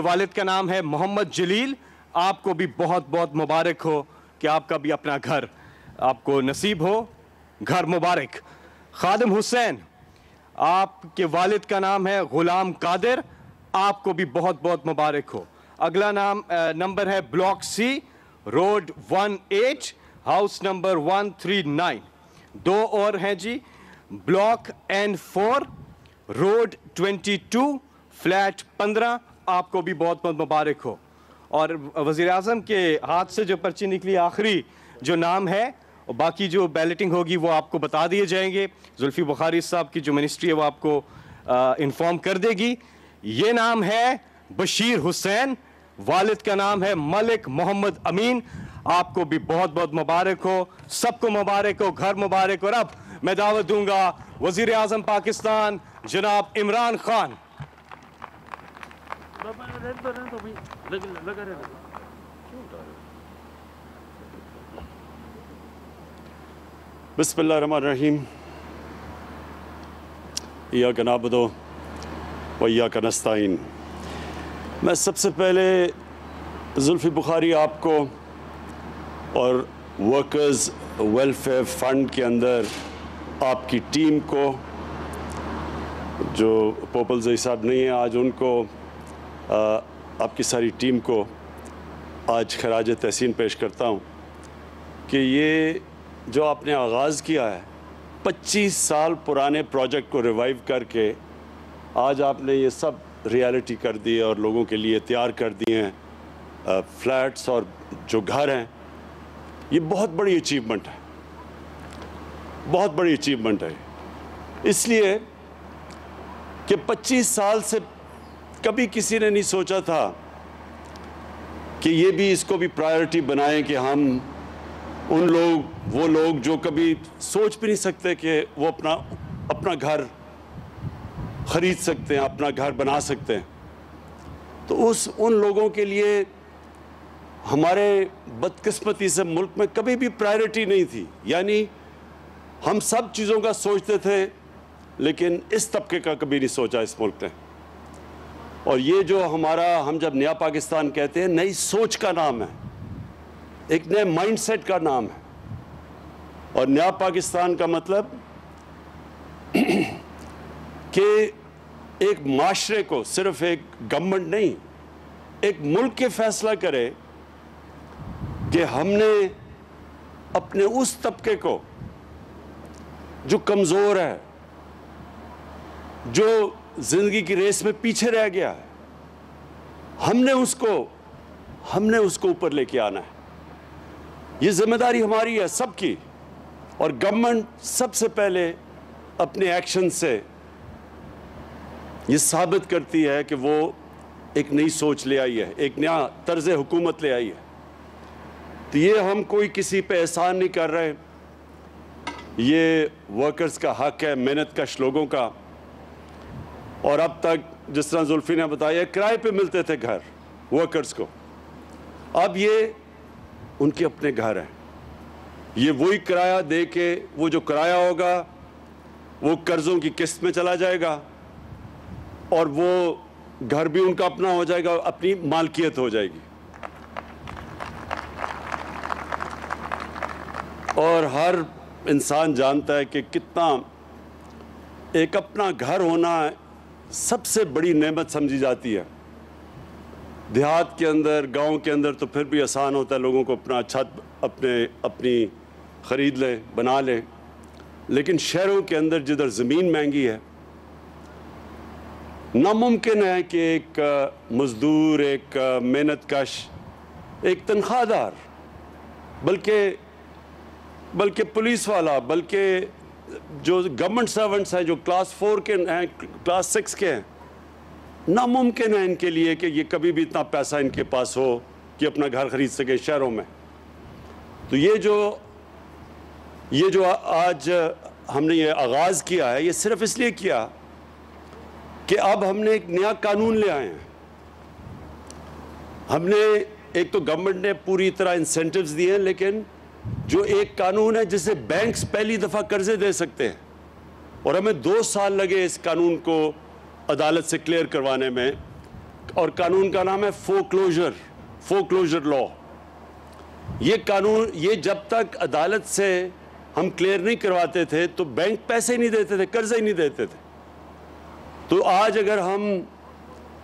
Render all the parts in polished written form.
والد کا نام ہے محمد جلیل. آپ کو بھی بہت بہت مبارک ہو کہ آپ کا بھی اپنا گھر آپ کو نصیب ہو. گھر مبارک. خادم حسین, آپ کے والد کا نام ہے غلام قادر. آپ کو بھی بہت بہت مبارک ہو. اگلا نمبر ہے بلاک سی, روڈ 18, ہاؤس نمبر 139. دو اور ہیں جی, بلاک N4, روڈ 22, فلیٹ 15. آپ کو بھی بہت بہت مبارک ہو. اور وزیر اعظم کے ہاتھ سے جو پرچی نکلی آخری جو نام ہے, اور باقی جو بیلٹنگ ہوگی وہ آپ کو بتا دیے جائیں گے. زلفی بخاری صاحب کی جو منسٹری ہے وہ آپ کو انفارم کر دے گی. یہ نام ہے بشیر حسین, والد کا نام ہے ملک محمد امین. آپ کو بھی بہت بہت مبارک ہو. سب کو مبارک ہو, گھر مبارک. اور اب میں دعوت دوں گا وزیر اعظم پاکستان جناب عمران خان. بسم اللہ الرحمن الرحیم. ایاک نعبد و ایاک نستعین. میں سب سے پہلے زلفی بخاری آپ کو اور ورکرز ویلفیئر فنڈ کے اندر آپ کی ٹیم کو, جو پوپل زئی صاحب نہیں ہیں آج, ان کو, آپ کی ساری ٹیم کو آج خراج تحسین پیش کرتا ہوں کہ یہ جو آپ نے آغاز کیا ہے 25 سال پرانے پروجیکٹ کو ریوائیو کر کے آج آپ نے یہ سب ریالٹی کر دی اور لوگوں کے لیے تیار کر دیے ہیں فلیٹس اور جو گھر ہیں. یہ بہت بڑی اچیومنٹ ہے, بہت بڑی اچیومنٹ ہے. اس لیے کہ 25 سال سے کبھی کسی نے نہیں سوچا تھا کہ یہ بھی اس کو بھی پرائیورٹی بنائیں کہ ہم وہ لوگ جو کبھی سوچ بھی نہیں سکتے کہ وہ اپنا گھر خرید سکتے ہیں, اپنا گھر بنا سکتے ہیں. تو ان لوگوں کے لیے ہمارے بدقسمتی سے ملک میں کبھی بھی پرائیورٹی نہیں تھی. یعنی ہم سب چیزوں کا سوچتے تھے لیکن اس طبقے کا کبھی نہیں سوچا اس ملک نے. اور یہ جو ہم جب نیا پاکستان کہتے ہیں, نئی سوچ کا نام ہے, ایک نئے مائنڈ سیٹ کا نام ہے. اور نیا پاکستان کا مطلب کہ ایک معاشرے کو, صرف ایک گورنمنٹ نہیں, ایک ملک کے فیصلہ کرے کہ ہم نے اپنے اس طبقے کو جو کمزور ہے, جو زندگی کی ریس میں پیچھے رہ گیا ہے, ہم نے اس کو اوپر لے کے آنا ہے. یہ ذمہ داری ہماری ہے سب کی. اور گورنمنٹ سب سے پہلے اپنے ایکشن سے یہ ثابت کرتی ہے کہ وہ ایک نئی سوچ لے آئی ہے, ایک نیا طرز حکومت لے آئی ہے. تو یہ ہم کوئی کسی پہ احسان نہیں کر رہے, یہ ورکرز کا حق ہے, محنت کش لوگوں کا. اور اب تک جس طرح زلفی نے بتایا کرائے پہ ملتے تھے گھر ورکرز کو, اب یہ ان کے اپنے گھر ہیں. یہ وہی کرایہ دے کے, وہ جو کرایہ ہوگا وہ قرضوں کی قسط میں چلا جائے گا اور وہ گھر بھی ان کا اپنا ہو جائے گا, اپنی مالکیت ہو جائے گی. اور ہر انسان جانتا ہے کہ کتنا ایک اپنا گھر ہونا سب سے بڑی نعمت سمجھی جاتی ہے. دیہات کے اندر, گاؤں کے اندر تو پھر بھی آسان ہوتا ہے, لوگوں کو اپنا چھت اپنی خرید لیں, بنا لیں. لیکن شہروں کے اندر جدھر زمین مہنگی ہے, ناممکن ہے کہ ایک مزدور, ایک محنت کش, ایک تنخواہ دار, بلکہ پولیس والا, بلکہ جو گورنمنٹ سرونٹس ہیں جو کلاس 4 کے ہیں, کلاس 6 کے ہیں, ناممکن ہے ان کے لیے کہ یہ کبھی بھی اتنا پیسہ ان کے پاس ہو کہ اپنا گھر خرید سکے شہروں میں. تو یہ جو آج ہم نے یہ آغاز کیا ہے, یہ صرف اس لیے کیا کہ اب ہم نے ایک نیا قانون لے آئے ہیں. ہم نے ایک تو گورنمنٹ نے پوری طرح انسینٹیوز دیے ہیں, لیکن جو ایک قانون ہے جسے بینکس پہلی دفعہ قرضے دے سکتے ہیں, اور ہمیں 2 سال لگے اس قانون کو عدالت سے کلیئر کروانے میں. اور قانون کا نام ہے فورکلوجر لا. یہ قانون یہ جب تک عدالت سے ہم کلیئر نہیں کرواتے تھے تو بینک پیسے نہیں دیتے تھے, قرضے ہی نہیں دیتے تھے. تو آج اگر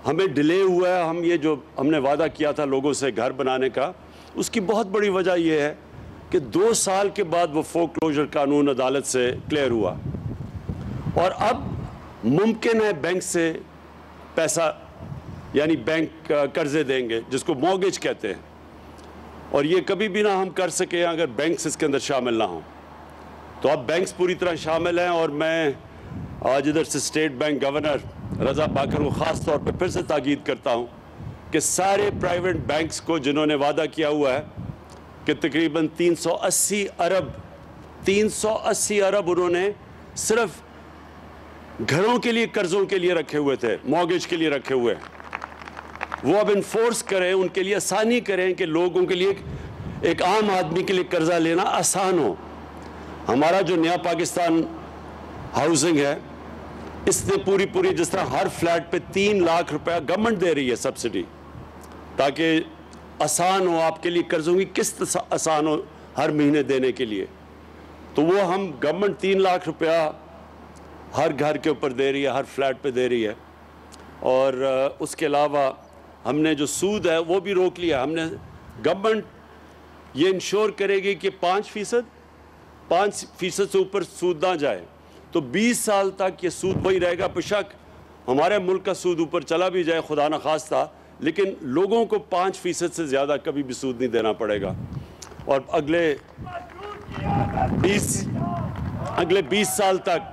ہمیں ڈیلے ہوا ہے, یہ جو ہم نے وعدہ کیا تھا لوگوں سے گھر بنانے کا, اس کی بہت بڑی وجہ یہ ہے کہ 2 سال کے بعد وہ فورکلوجر قانون عدالت سے کلیئر ہوا, اور اب ممکن ہے بینک سے پیسہ یعنی بینک قرضے دیں گے جس کو مورگیج کہتے ہیں, اور یہ کبھی بھی نہ ہم کر سکیں اگر بینکس اس کے اندر شامل نہ ہوں. تو اب بینکس پوری طرح شامل ہیں, اور میں آج ادھر سے اسٹیٹ بینک گورنر رضا پاکر کو خاص طور پہ پھر سے تاکید کرتا ہوں کہ سارے پرائیویٹ بینکس کو جنہوں نے وعدہ کیا ہوا ہے کہ تقریباً 380 ارب انہوں نے صرف گھروں کے لیے قرضوں کے لیے رکھے ہوئے تھے, مورگیج کے لیے رکھے ہوئے ہیں, وہ اب انفورس کریں, ان کے لیے آسانی کریں کہ لوگوں کے لیے, ایک عام آدمی کے لیے قرضہ لینا آسان ہو. ہمارا جو نیا پاکستان ہاؤسنگ ہے, اس نے پوری جس طرح ہر فلیٹ پہ 3 لاکھ روپیہ گورنمنٹ دے رہی ہے سبسڈی, تاکہ آسان ہو آپ کے لیے قرضوں کی قسط آسان ہو ہر مہینے دینے کے لیے. تو وہ ہم گورنمنٹ 3 لاکھ روپیہ ہر گھر کے اوپر دے رہی ہے, ہر فلیٹ پہ دے رہی ہے. اور اس کے علاوہ ہم نے جو سود ہے وہ بھی روک لیا. ہم نے گورنمنٹ یہ انشور کرے گی کہ 5% سے اوپر سود نہ جائے, تو 20 سال تک یہ سود وہی رہے گا. بشک ہمارے ملک کا سود اوپر چلا بھی جائے خدا نخواستہ, لیکن لوگوں کو 5% سے زیادہ کبھی بھی سود نہیں دینا پڑے گا. اور اگلے 20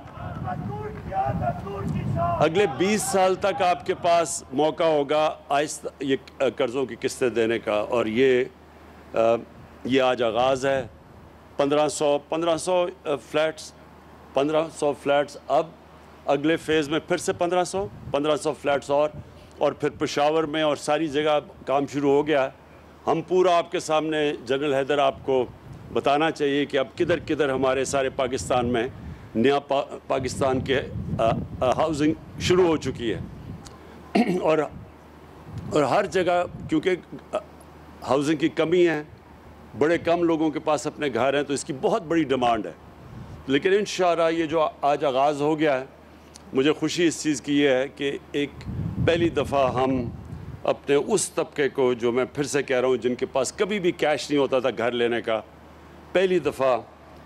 سال تک آپ کے پاس موقع ہوگا آہستہ یہ قرضوں کی قسطیں دینے کا. اور یہ آج آغاز ہے. 1500 فلیٹس, اب اگلے فیز میں پھر سے 1500 فلیٹس, اور پھر پشاور میں اور ساری جگہ کام شروع ہو گیا ہے. ہم پورا آپ کے سامنے جنرل حیدر آپ کو بتانا چاہیے کہ اب کدھر ہمارے سارے پاکستان میں نیا پاکستان کے ہاؤسنگ شروع ہو چکی ہے. اور ہر جگہ کیونکہ ہاؤسنگ کی کمی ہے, بڑے کم لوگوں کے پاس اپنے گھر ہیں, تو اس کی بہت بڑی ڈیمانڈ ہے. لیکن انشاءاللہ یہ جو آج آغاز ہو گیا ہے, مجھے خوشی اس چیز کی یہ ہے کہ ایک پہلی دفعہ ہم اپنے اس طبقے کو, جو میں پھر سے کہہ رہا ہوں جن کے پاس کبھی بھی کیش نہیں ہوتا تھا گھر لینے کا, پہلی دفعہ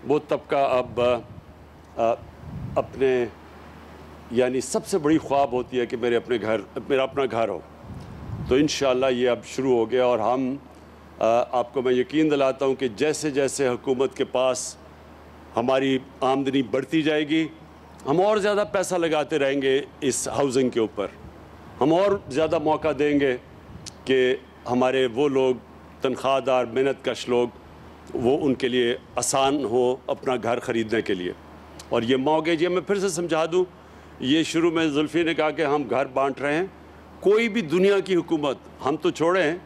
وہ طبقہ اب اپنے یعنی سب سے بڑی خواب ہوتی ہے کہ میرا اپنا گھر ہو. تو انشاءاللہ یہ اب شروع ہو گیا, اور ہم آپ کو میں یقین دلاتا ہوں کہ جیسے جیسے حکومت کے پاس ہماری آمدنی بڑھتی جائے گی, ہم اور زیادہ پیسہ لگاتے رہیں گے اس ہاؤسنگ کے اوپر. ہم اور زیادہ موقع دیں گے کہ ہمارے وہ لوگ تنخواہ دار محنت کش لوگ, وہ ان کے لیے آسان ہو اپنا گھر خریدنے کے لیے. اور یہ مورگیج, یہ میں پھر سے سمجھا دوں, یہ شروع میں زلفی نے کہا کہ ہم گھر بانٹ رہے ہیں. کوئی بھی دنیا کی حکومت, ہم تو چھوڑیں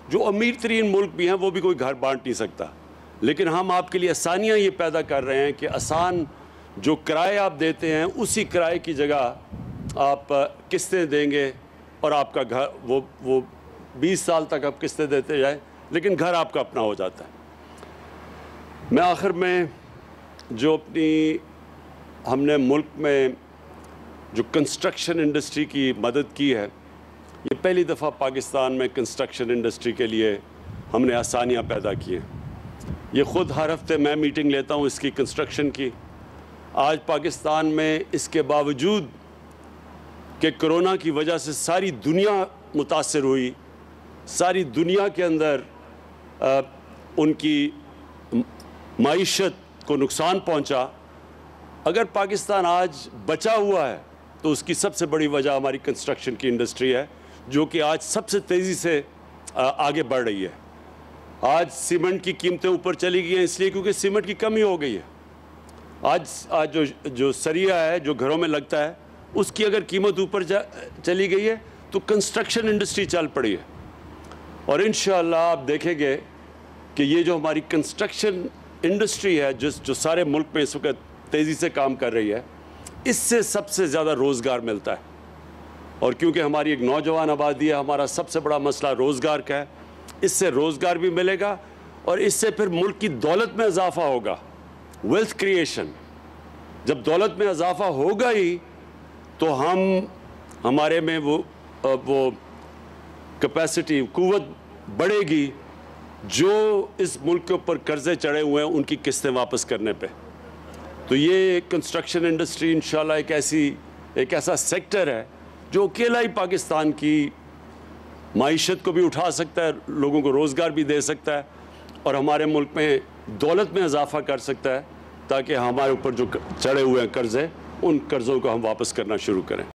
جو امیر ترین ملک بھی ہیں وہ بھی کوئی گھر بانٹ نہیں سکتا, لیکن ہم آپ کے لیے آسانیاں یہ پیدا کر رہے ہیں کہ آسان جو کرائے آپ دیتے ہیں اسی کرائے کی جگہ آپ قسطیں دیں گے, اور آپ کا گھر وہ 20 سال تک آپ قسطیں دیتے جائیں, لیکن گھر آپ کا اپنا ہو جاتا ہے. میں آخر میں جو ہم نے ملک میں جو کنسٹرکشن انڈسٹری کی مدد کی ہے, یہ پہلی دفعہ پاکستان میں کنسٹرکشن انڈسٹری کے لیے ہم نے آسانیاں پیدا کی ہیں. یہ خود ہر ہفتے میں میٹنگ لیتا ہوں اس کی کنسٹرکشن کی. آج پاکستان میں اس کے باوجود کہ کرونا کی وجہ سے ساری دنیا متاثر ہوئی, ساری دنیا کے اندر ان کی معیشت کو نقصان پہنچا, اگر پاکستان آج بچا ہوا ہے تو اس کی سب سے بڑی وجہ ہماری کنسٹرکشن کی انڈسٹری ہے, جو کہ آج سب سے تیزی سے آگے بڑھ رہی ہے. آج سیمنٹ کی قیمتیں اوپر چلی گئی ہیں اس لیے کیونکہ سیمنٹ کی کمی ہو گئی ہے. آج جو سریا ہے جو گھروں میں لگتا ہے اس کی اگر قیمت اوپر چلی گئی ہے تو کنسٹرکشن انڈسٹری چل پڑی ہے. اور انشاءاللہ آپ دیکھیں گے کہ یہ جو ہماری کنسٹرکشن انڈسٹری ہے جو سارے ملک میں اس وقت تیزی سے کام کر رہی ہے, اس سے سب سے زیادہ روزگار ملتا ہے. اور کیونکہ ہماری ایک نوجوان آبادی ہے، ہمارا سب سے بڑا مسئلہ روزگار کا ہے، اس سے روزگار بھی ملے گا اور اس سے پھر ملک کی دولت میں اضافہ ہوگا، ویلتھ کریشن۔ جب دولت میں اضافہ ہوگا ہی تو ہمارے میں وہ کیپیسٹی، قوت بڑھے گی جو اس ملک کے اوپر قرضے چڑھے ہوئے ہیں ان کی قسطیں واپس کرنے پہ۔ تو یہ کنسٹرکشن انڈسٹری انشاءاللہ ایک ایسا سیکٹر ہے جو اکیلا ہی پاکستان کی معیشت کو بھی اٹھا سکتا ہے، لوگوں کو روزگار بھی دے سکتا ہے اور ہمارے ملک میں دولت میں اضافہ کر سکتا ہے، تاکہ ہمارے اوپر جو چڑھے ہوئے ہیں قرضے، ان قرضوں کو ہم واپس کرنا شروع کریں۔